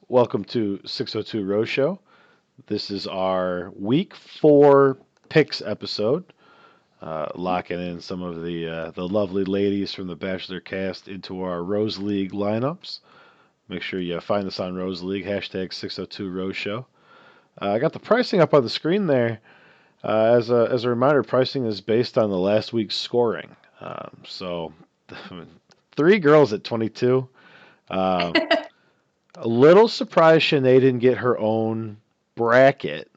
Welcome to 602 Rose Show. This is our week 4 picks episode, locking in some of the lovely ladies from the Bachelor cast into our Rose League lineups. Make sure you find us on Rose League, hashtag 602 Rose Show. I got the pricing up on the screen there. As a reminder, pricing is based on the last week's scoring. So, 3 girls at 22. Uh, a little surprised Shanae didn't get her own bracket.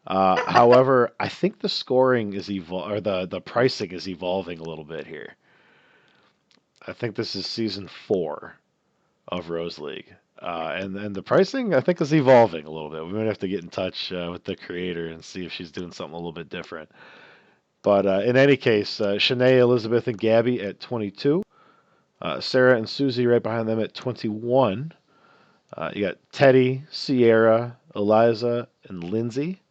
However, I think the scoring is or the pricing is evolving a little bit here. I think this is season 4 of Rose League. And the pricing, I think, is evolving a little bit. We might have to get in touch with the creator and see if she's doing something a little bit different. But in any case, Shanae, Elizabeth, and Gabby at 22. Sarah and Susie right behind them at 21. You got Teddy, Sierra, Eliza, and Lindsay.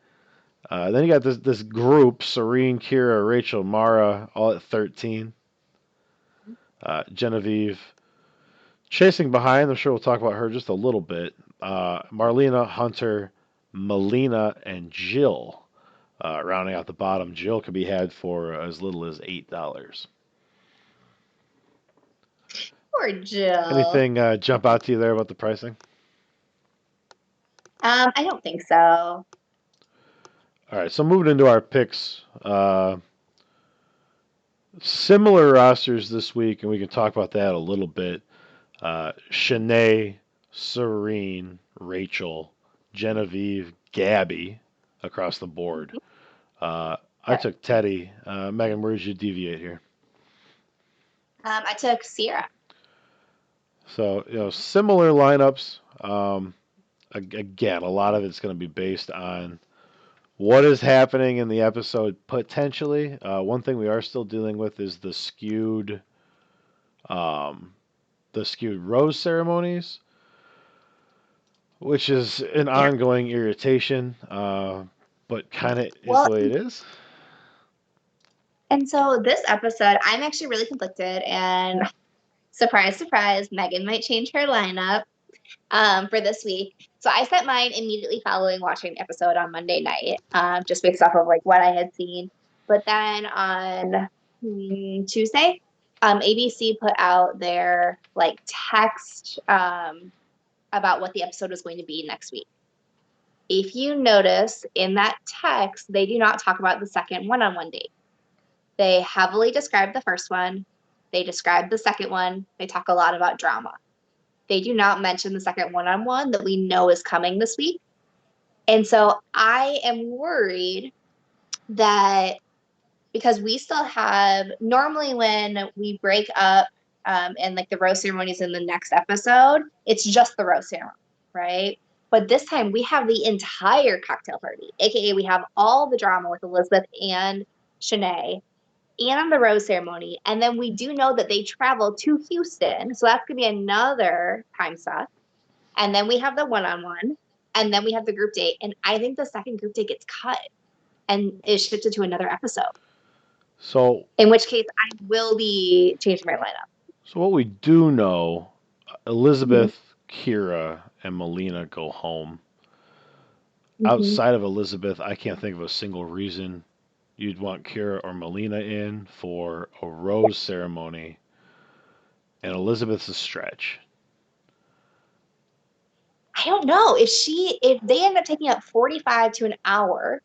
Then you got this group: Serene, Kira, Rachel, Mara, all at 13. Genevieve chasing behind. I'm sure we'll talk about her just a little bit. Marlena, Hunter, Melina, and Jill. Rounding out the bottom, Jill can be had for as little as $8. Poor Jill. Anything jump out to you there about the pricing? I don't think so. All right, so moving into our picks. Similar rosters this week, and we can talk about that a little bit. Shanae, Serene, Rachel, Genevieve, Gabby across the board. I took Teddy. Megan, where did you deviate here? I took Sierra. So, similar lineups. Again, a lot of it's going to be based on what is happening in the episode potentially. One thing we are still dealing with is um, the skewed rose ceremonies, which is an ongoing irritation, but kind of is the way it is. And so this episode, I'm actually really conflicted, and surprise, surprise, Megan might change her lineup for this week. So I set mine immediately following watching the episode on Monday night, just based off of like what I had seen. But then on Tuesday, ABC put out their like text about what the episode was going to be next week. If you notice in that text, they do not talk about the second one-on-one date. They heavily describe the first one. They describe the second one. They talk a lot about drama. They do not mention the second one-on-one that we know is coming this week. And so I am worried that because we still have, normally when we break up and like the rose ceremonies in the next episode, it's just the rose ceremony, right? But this time we have the entire cocktail party, aka we have all the drama with Elizabeth and Shanae and the rose ceremony. And then we do know that they travel to Houston. So that's going to be another time suck. And then we have the one-on-one. And then we have the group date. And I think the second group date gets cut and is shifted to another episode. So, in which case I will be changing my lineup. So what we do know, Elizabeth, Kira, and Melina go home. Outside of Elizabeth, I can't think of a single reason you'd want Kira or Melina in for a rose ceremony. And Elizabeth's a stretch. I don't know. If they end up taking up 45 to an hour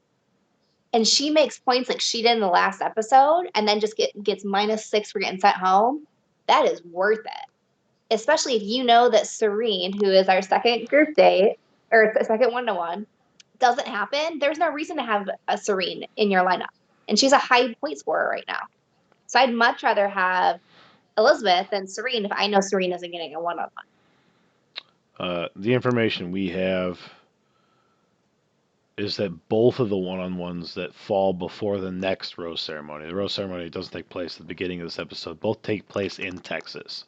and she makes points like she did in the last episode and then just gets -6 for getting sent home, that is worth it. Especially if you know that Serene, who is our second group date or second one-to-one, doesn't happen. There's no reason to have a Serene in your lineup. And she's a high point scorer right now. So I'd much rather have Elizabeth than Serene if I know Serene isn't getting a one-on-one. The information we have is that both of the one-on-ones that fall before the next rose ceremony, the rose ceremony doesn't take place at the beginning of this episode, both take place in Texas.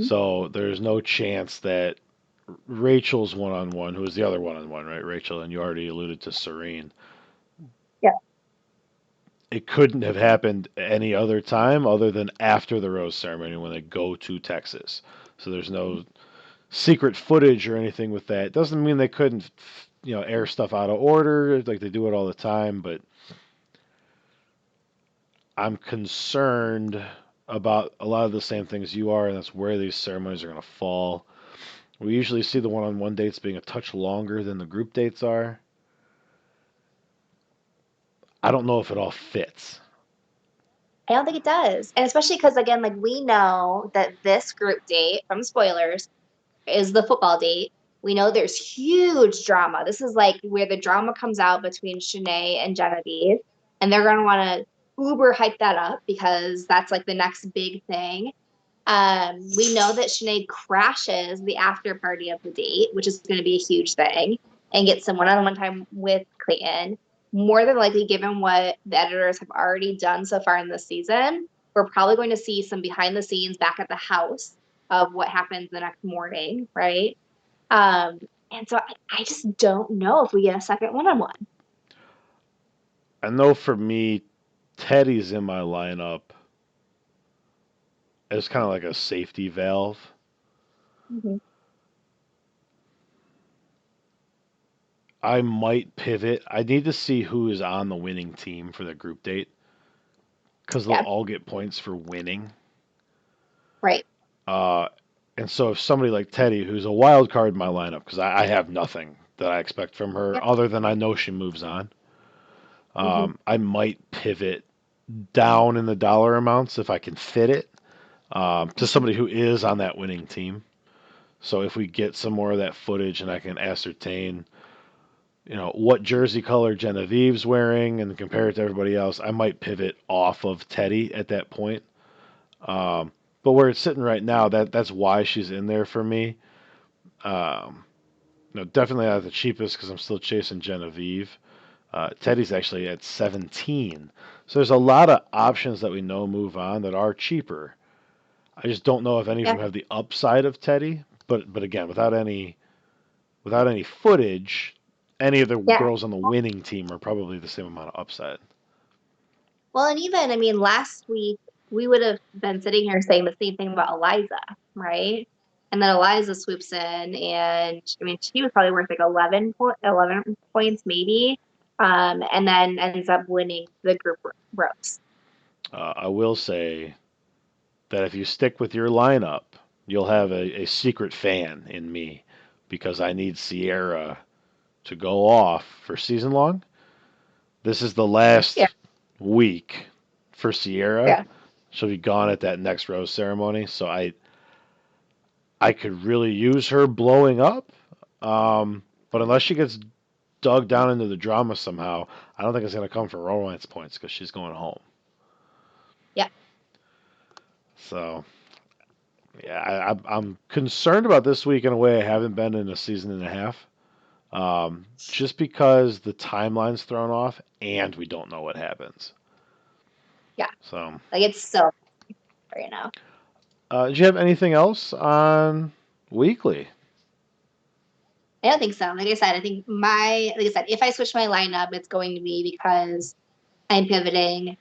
So there's no chance that Rachel's one-on-one, who is the other one-on-one, right? Rachel, and you already alluded to Serene. Yeah. it couldn't have happened any other time other than after the rose ceremony when they go to Texas. So there's no secret footage or anything with that. It doesn't mean they couldn't, air stuff out of order like they do it all the time, but I'm concerned about a lot of the same things you are, and that's where these ceremonies are going to fall. We usually see the one-on-one dates being a touch longer than the group dates are. I don't know if it all fits. I don't think it does. And especially because, again, like we know that this group date, from spoilers, is the football date. We know there's huge drama. This is like where the drama comes out between Shanae and Genevieve. And they're going to want to uber hype that up because that's like the next big thing. We know that Sinead crashes the after party of the date, which is going to be a huge thing, and gets some one-on-one time with Clayton. More than likely, given what the editors have already done so far in this season, we're probably going to see some behind the scenes back at the house of what happens the next morning, right? Um, and so I just don't know if we get a second one-on-one. I know for me, Teddy's in my lineup as kind of like a safety valve. Mm-hmm. I might pivot. I need to see who is on the winning team for the group date because they'll Yeah, all get points for winning. right. Uh, and so if somebody like Teddy, who's a wild card in my lineup, because I have nothing that I expect from her Yeah. other than I know she moves on, Mm-hmm. I might pivot down in the dollar amounts if I can fit it to somebody who is on that winning team. So if we get some more of that footage and I can ascertain, what jersey color Genevieve's wearing and compare it to everybody else, I might pivot off of Teddy at that point. Um, but where it's sitting right now, that's why she's in there for me. Um, no, definitely not the cheapest because I'm still chasing Genevieve. Teddy's actually at 17. So there's a lot of options that we know move on that are cheaper. I just don't know if any of Yeah. them have the upside of Teddy. But again, without any footage, any of the Yeah. girls on the winning team are probably the same amount of upside. Well, and even, I mean, last week we would have been sitting here saying the same thing about Eliza, right? And then Eliza swoops in, and I mean, she was probably worth like 11 points, maybe, and then ends up winning the group ropes. I will say that if you stick with your lineup, you'll have a secret fan in me because I need Sierra to go off for season long. This is the Yeah, last week for Sierra. yeah, She'll be gone at that next rose ceremony, so I could really use her blowing up. But unless she gets dug down into the drama somehow, I don't think it's going to come for romance points because she's going home. yeah. So yeah, I'm concerned about this week in a way I haven't been in a season and a half. Just because the timeline's thrown off and we don't know what happens. Yeah. So, Like it's so right now. did you have anything else on weekly? I don't think so. Like I said, I think like I said, if I switch my lineup, it's going to be because I'm pivoting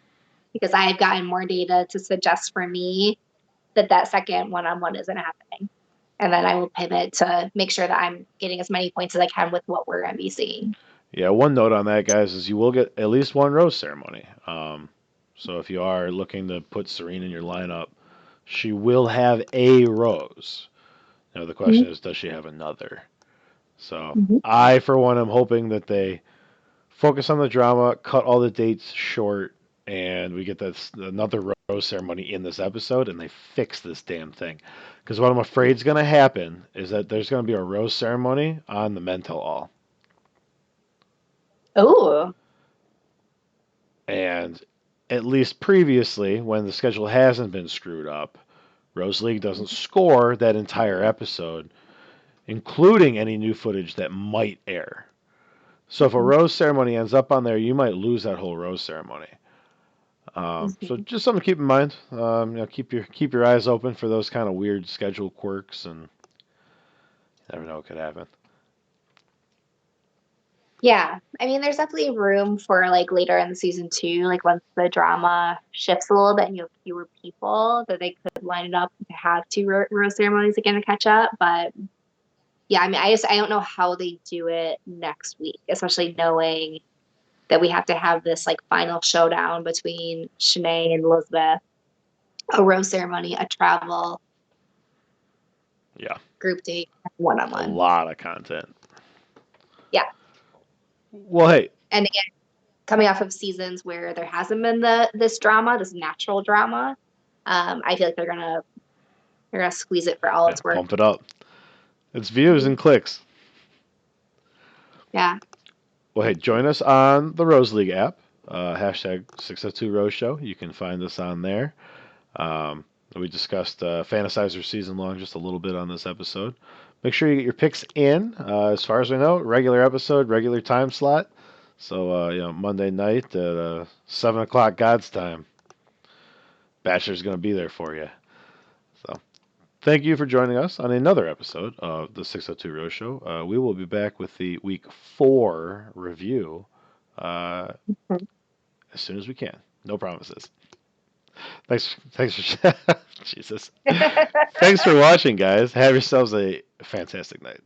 because I've gotten more data to suggest for me that second one-on-one isn't happening. And then I will pivot to make sure that I'm getting as many points as I can with what we're going to be seeing. Yeah, one note on that, guys, is you will get at least one rose ceremony. So if you are looking to put Serene in your lineup, she will have a rose. Now the question is, does she have another? So Mm-hmm. I, for one, am hoping that they focus on the drama, cut all the dates short, and we get this another rose ceremony in this episode, and they fix this damn thing. Because what I'm afraid is going to happen is that there's going to be a rose ceremony on the men tell all, Oh, and at least previously, when the schedule hasn't been screwed up, Rose League doesn't score that entire episode, including any new footage that might air. So if a rose ceremony ends up on there, you might lose that whole rose ceremony. So just something to keep in mind. Keep your eyes open for those kind of weird schedule quirks, and you never know what could happen. Yeah, I mean, there's definitely room for like later in the season two, like once the drama shifts a little bit and you have fewer people, that they could line it up to have two rose ceremonies again to catch up. But yeah, I mean, I don't know how they do it next week, especially knowing that we have to have this like final showdown between Shanae and Elizabeth, a rose ceremony, a travel, Yeah, group date, one on a one. lot of content. Yeah, Well, hey, and again, coming off of seasons where there hasn't been this drama, this natural drama, I feel like they're gonna squeeze it for all yeah, it's worth. pump it up. It's views Mhm. and clicks. Yeah. Well, hey, join us on the Rose League app, hashtag 602 Rose Show. You can find us on there. Um, we discussed Fantasizer season long just a little bit on this episode. Make sure you get your picks in. As far as we know, regular episode, regular time slot. So, Monday night at 7 o'clock God's time. Bachelor's going to be there for you. So, thank you for joining us on another episode of the 602 Rose Show. We will be back with the week 4 review uh, as soon as we can. No promises. Thanks for Jesus. Thanks for watching, guys. Have yourselves a fantastic night.